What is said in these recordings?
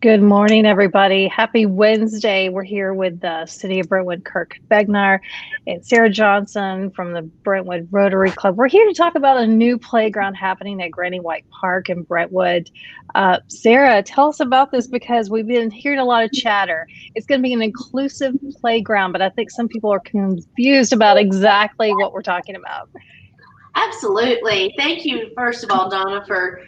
Good morning, everybody. Happy Wednesday. We're here with the City of Brentwood, Kirk Bednar, and Sarah Johnson from the Brentwood Rotary Club. We're here to talk about a new playground happening at Granny White Park in Brentwood. Sarah, tell us about this because we've been hearing a lot of chatter. It's going to be an inclusive playground, but I think some people are confused about exactly what we're talking about. Absolutely. Thank you, first of all, Donna, for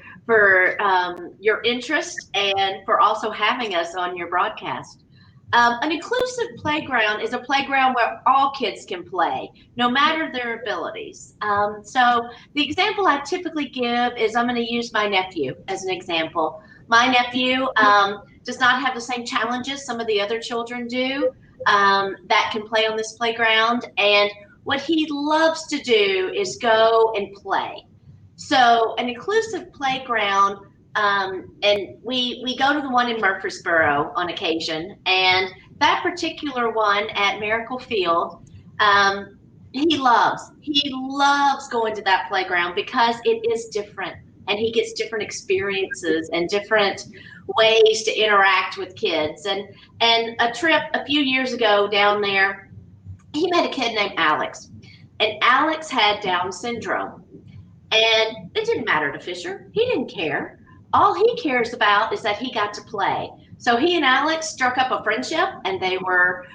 your interest and for also having us on your broadcast. An inclusive playground is a playground where all kids can play, no matter their abilities. So the example I typically give is I'm going to use my nephew as an example. My nephew does not have the same challenges some of the other children do that can play on this playground. And what he loves to do is go and play. So an inclusive playground, and we go to the one in Murfreesboro on occasion, and that particular one at Miracle Field, he loves going to that playground because it is different, and he gets different experiences and different ways to interact with kids. And a trip a few years ago down there, he met a kid named Alex, and Alex had Down syndrome. And it didn't matter to Fisher. He didn't care. All he cares about is that he got to play. So he and Alex struck up a friendship, and they were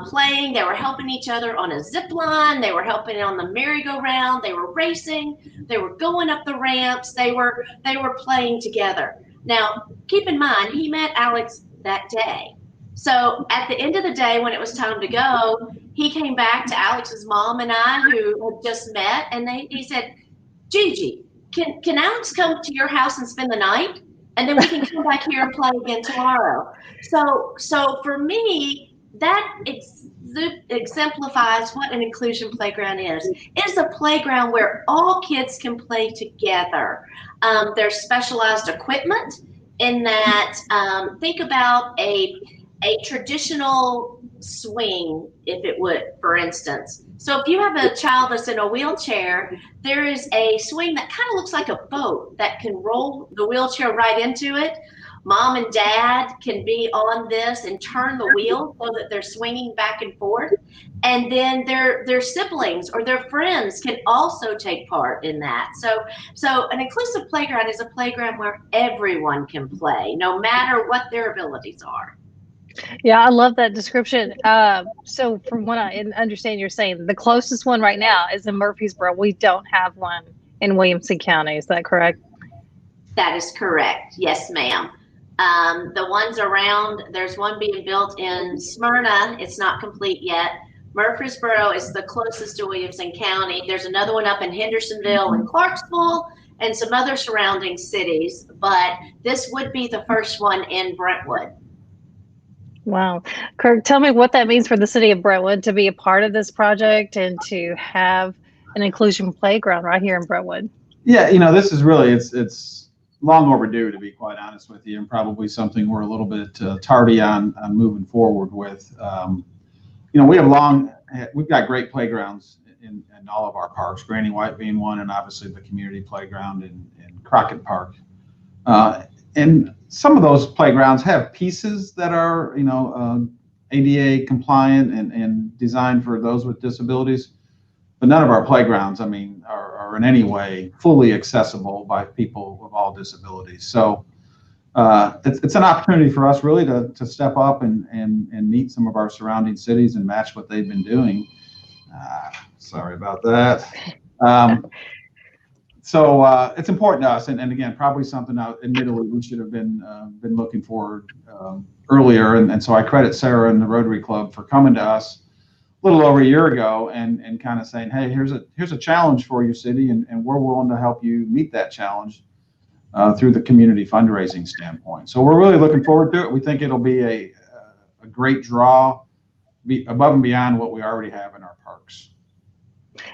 playing. They were helping each other on a zip line. They were helping on the merry-go-round. They were racing. They were going up the ramps. They were playing together. Now, keep in mind, he met Alex that day. So at the end of the day, when it was time to go, he came back to Alex's mom and I, who had just met, and he said, Gigi, can Alex come to your house and spend the night? And then we can come back here and play again tomorrow. So for me, that exemplifies what an inclusion playground is. It is a playground where all kids can play together. There's specialized equipment in that. Think about a traditional swing, if it would, for instance. So if you have a child that's in a wheelchair, there is a swing that kind of looks like a boat that can roll the wheelchair right into it. Mom and dad can be on this and turn the wheel so that they're swinging back and forth. And then their siblings or their friends can also take part in that. So an inclusive playground is a playground where everyone can play, no matter what their abilities are. Yeah, I love that description. So from what I understand, you're saying the closest one right now is in Murfreesboro. We don't have one in Williamson County. Is that correct? That is correct. Yes, ma'am. The ones around, there's one being built in Smyrna. It's not complete yet. Murfreesboro is the closest to Williamson County. There's another one up in Hendersonville and Clarksville and some other surrounding cities, but this would be the first one in Brentwood. Wow. Kirk, tell me what that means for the city of Brentwood to be a part of this project and to have an inclusion playground right here in Brentwood. Yeah, this is really, it's long overdue, to be quite honest with you, and probably something we're a little bit tardy on moving forward with. We've got great playgrounds in all of our parks, Granny White being one, and obviously the community playground in Crockett Park. And some of those playgrounds have pieces that are, ADA compliant and designed for those with disabilities, but none of our playgrounds, are in any way fully accessible by people of all disabilities. So it's an opportunity for us really to step up and meet some of our surrounding cities and match what they've been doing. Sorry about that. So it's important to us, and again, probably something admittedly we should have been looking forward earlier. And so I credit Sarah and the Rotary Club for coming to us a little over a year ago and kind of saying, hey, here's a challenge for your city, and we're willing to help you meet that challenge through the community fundraising standpoint. So we're really looking forward to it. We think it'll be a great draw, above and beyond what we already have in our parks.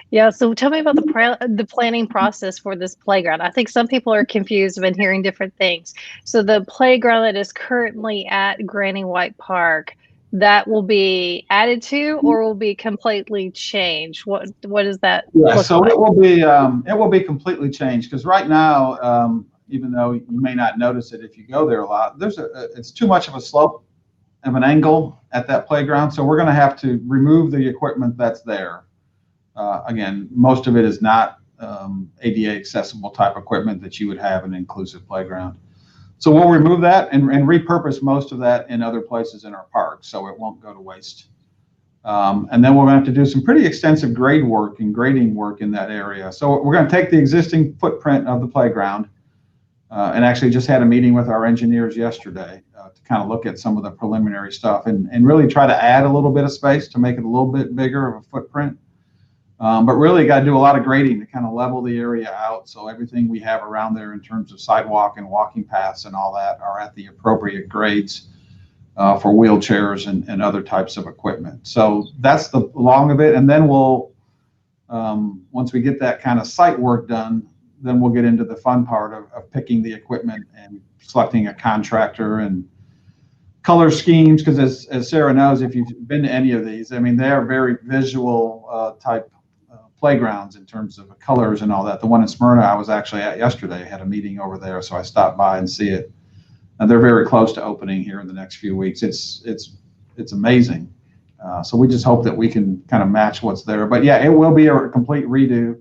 Yeah, so tell me about the planning process for this playground. I think some people are confused. I've been hearing different things. So the playground that is currently at Granny White Park, that will be added to or will be completely changed? What is that? Yeah, so like? It will be completely changed, because right now even though you may not notice it if you go there a lot. It's too much of a slope of an angle at that playground, so we're going to have to remove the equipment that's there. Again, most of it is not ADA accessible type equipment that you would have in an inclusive playground. So we'll remove that and repurpose most of that in other places in our park, so it won't go to waste. And then we're going to have to do some pretty extensive grade work and grading work in that area. So we're going to take the existing footprint of the playground, and actually just had a meeting with our engineers yesterday to kind of look at some of the preliminary stuff and really try to add a little bit of space to make it a little bit bigger of a footprint. But really got to do a lot of grading to kind of level the area out, so everything we have around there in terms of sidewalk and walking paths and all that are at the appropriate grades for wheelchairs and other types of equipment. So that's the long of it. And then we'll, once we get that kind of site work done, then we'll get into the fun part of picking the equipment and selecting a contractor and color schemes. Because as Sarah knows, if you've been to any of these, I mean, they are very visual type playgrounds in terms of colors and all that. The one in Smyrna I was actually at yesterday, had a meeting over there, so I stopped by and see it. And they're very close to opening here in the next few weeks. It's amazing. So we just hope that we can kind of match what's there. But yeah, it will be a complete redo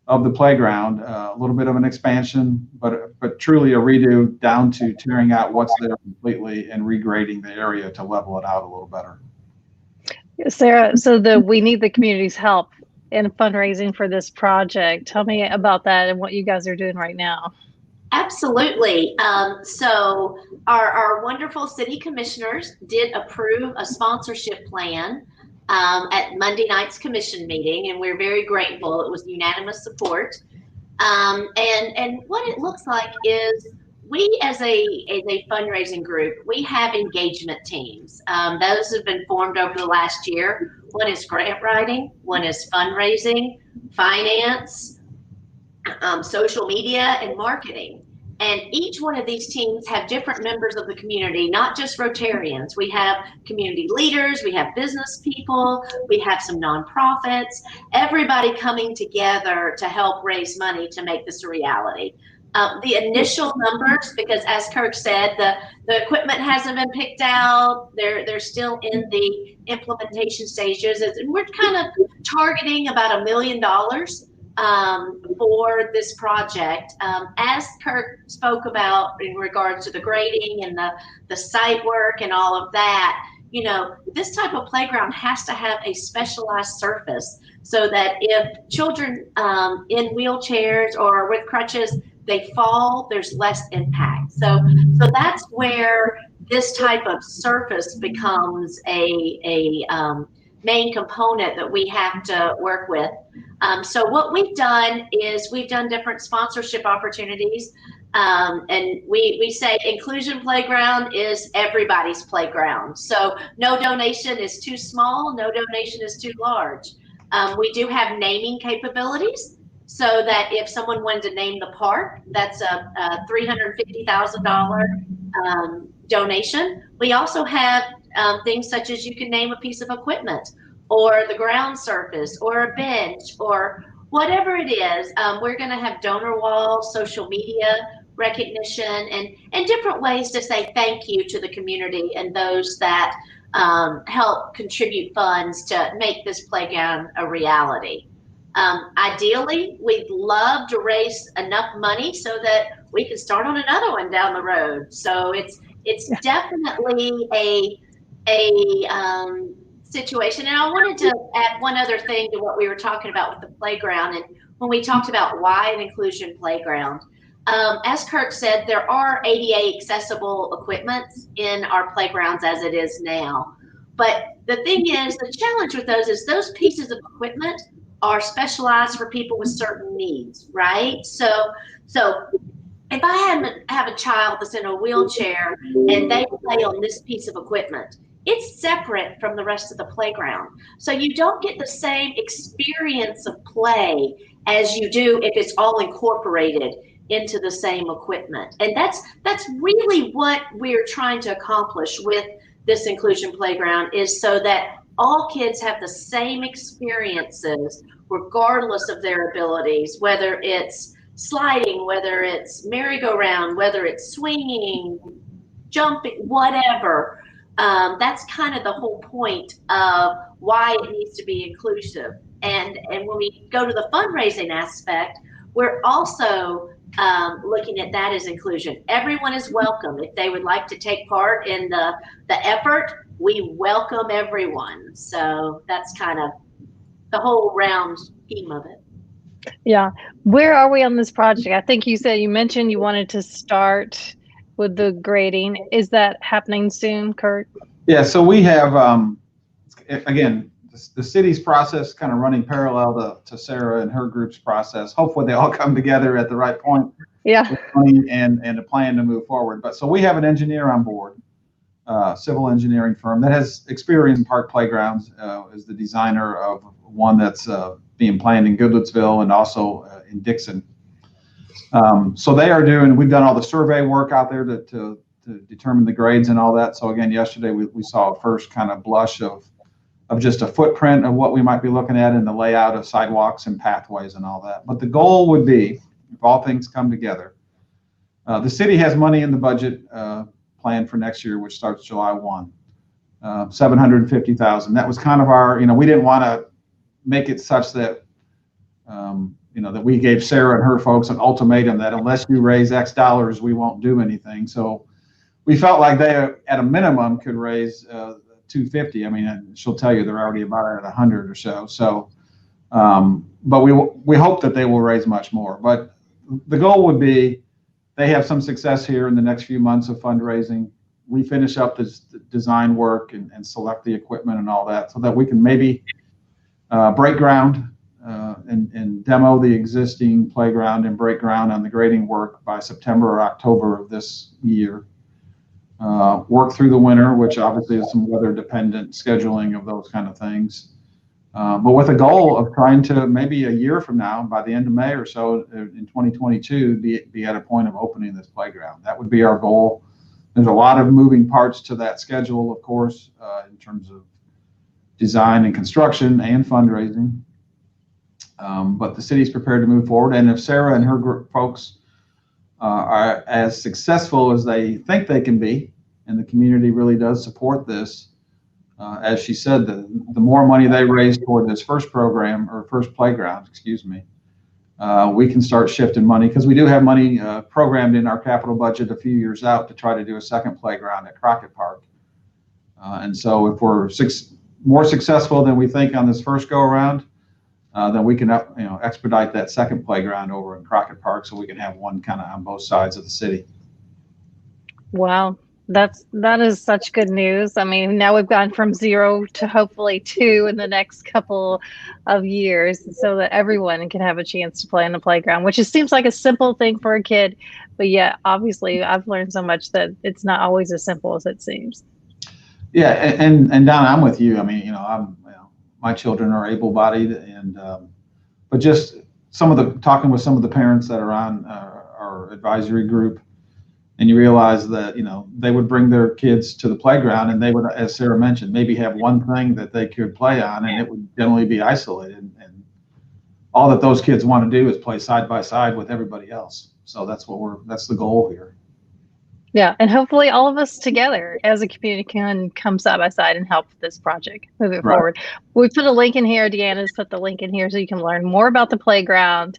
of the playground, a little bit of an expansion, but truly a redo down to tearing out what's there completely and regrading the area to level it out a little better. Sarah, so we need the community's help in fundraising for this project. Tell me about that and what you guys are doing right now. Absolutely. So our wonderful city commissioners did approve a sponsorship plan at Monday night's commission meeting, and we're very grateful. It was unanimous support. And what it looks like is we as a fundraising group, we have engagement teams. Those have been formed over the last year. One is grant writing, one is fundraising, finance, social media, and marketing. And each one of these teams have different members of the community, not just Rotarians. We have community leaders, we have business people, we have some nonprofits, everybody coming together to help raise money to make this a reality. The initial numbers, because as Kirk said, the equipment hasn't been picked out. They're still in the implementation stages. And we're kind of targeting about $1 million for this project. As Kirk spoke about in regards to the grading and the site work and all of that, you know, this type of playground has to have a specialized surface so that if children in wheelchairs or with crutches, they fall, there's less impact. So that's where this type of surface becomes a main component that we have to work with. So what we've done is we've done different sponsorship opportunities. And we say inclusion playground is everybody's playground. So no donation is too small, no donation is too large. We do have naming capabilities so that if someone wanted to name the park, that's a $350,000 donation. We also have things such as you can name a piece of equipment or the ground surface or a bench or whatever it is. We're going to have donor walls, social media recognition, and different ways to say thank you to the community and those that help contribute funds to make this playground a reality. Ideally, we'd love to raise enough money so that we can start on another one down the road. So it's definitely a situation. And I wanted to add one other thing to what we were talking about with the playground. And when we talked about why an inclusion playground, as Kirk said, there are ADA accessible equipment in our playgrounds as it is now. But the thing is, the challenge with those is those pieces of equipment are specialized for people with certain needs, right? So if I have a child that's in a wheelchair and they play on this piece of equipment, it's separate from the rest of the playground. So you don't get the same experience of play as you do if it's all incorporated into the same equipment. And that's really what we're trying to accomplish with this inclusion playground, is so that all kids have the same experiences regardless of their abilities, whether it's sliding, whether it's merry-go-round, whether it's swinging, jumping, whatever. That's kind of the whole point of why it needs to be inclusive. And when we go to the fundraising aspect, we're also looking at that as inclusion. Everyone is welcome. If they would like to take part in the effort, we welcome everyone. So that's kind of the whole round theme of it. Yeah. Where are we on this project? I think you mentioned you wanted to start with the grading. Is that happening soon, Kurt? Yeah, so we have, again, the city's process kind of running parallel to Sarah and her group's process. Hopefully they all come together at the right point. Yeah. And a plan to move forward. But so we have an engineer on board, civil engineering firm that has experience in park playgrounds, is the designer of one that's being planned in Goodlettsville and also in Dixon. So we've done all the survey work out there to determine the grades and all that. So again, yesterday we saw a first kind of blush of just a footprint of what we might be looking at in the layout of sidewalks and pathways and all that. But the goal would be, if all things come together, the city has money in the budget planned for next year, which starts July 1, $750,000. That was kind of our, we didn't want to make it such that, that we gave Sarah and her folks an ultimatum that unless you raise X dollars, we won't do anything. So we felt like they, at a minimum, could raise $250. I mean, she'll tell you they're already about at 100 or so. So, but we hope that they will raise much more. But the goal would be they have some success here in the next few months of fundraising. We finish up this design work and select the equipment and all that, so that we can maybe break ground and demo the existing playground and break ground on the grading work by September or October of this year. Work through the winter, which obviously is some weather dependent scheduling of those kind of things. But with a goal of trying to maybe a year from now, by the end of May or so in 2022, be at a point of opening this playground. That would be our goal. There's a lot of moving parts to that schedule, of course, in terms of design and construction and fundraising. But the city's prepared to move forward. And if Sarah and her group folks are as successful as they think they can be, and the community really does support this, as she said, the more money they raise toward this first program, or first playground, we can start shifting money, because we do have money programmed in our capital budget a few years out to try to do a second playground at Crockett Park. And so if we're more successful than we think on this first go around, then we can expedite that second playground over in Crockett Park, so we can have one kind of on both sides of the city. Wow. That is such good news. I mean, now we've gone from 0 to hopefully 2 in the next couple of years, so that everyone can have a chance to play on the playground, which seems like a simple thing for a kid, but yeah, obviously I've learned so much that it's not always as simple as it seems. Yeah, and Donna, I'm with you. I mean, my children are able-bodied, but just talking with some of the parents that are on our advisory group, and you realize that, they would bring their kids to the playground, and they would, as Sarah mentioned, maybe have one thing that they could play on, and it would generally be isolated. And all that those kids want to do is play side by side with everybody else. So that's the goal here. Yeah, and hopefully all of us together as a community can come side by side and help this project move it forward. We put a link in here. Deanna's put the link in here so you can learn more about the playground.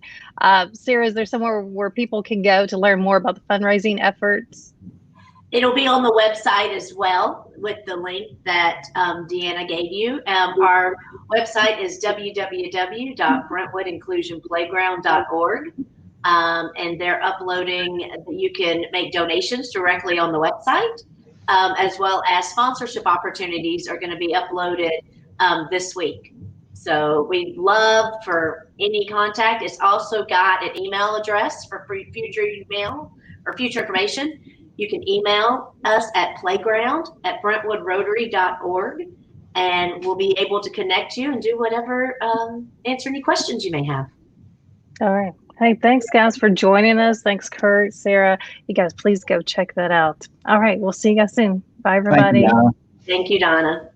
Sarah, is there somewhere where people can go to learn more about the fundraising efforts? It'll be on the website as well, with the link that Deanna gave you. Our website is www.brentwoodinclusionplayground.org. And they're uploading, you can make donations directly on the website, as well as sponsorship opportunities are going to be uploaded this week. So we'd love for any contact. It's also got an email address for future email or future information. You can email us at playground@brentwoodrotary.org, and we'll be able to connect you and do whatever, answer any questions you may have. All right. Hey, thanks guys for joining us. Thanks, Kurt, Sarah. You guys, please go check that out. All right. We'll see you guys soon. Bye, everybody. Thank you, Donna.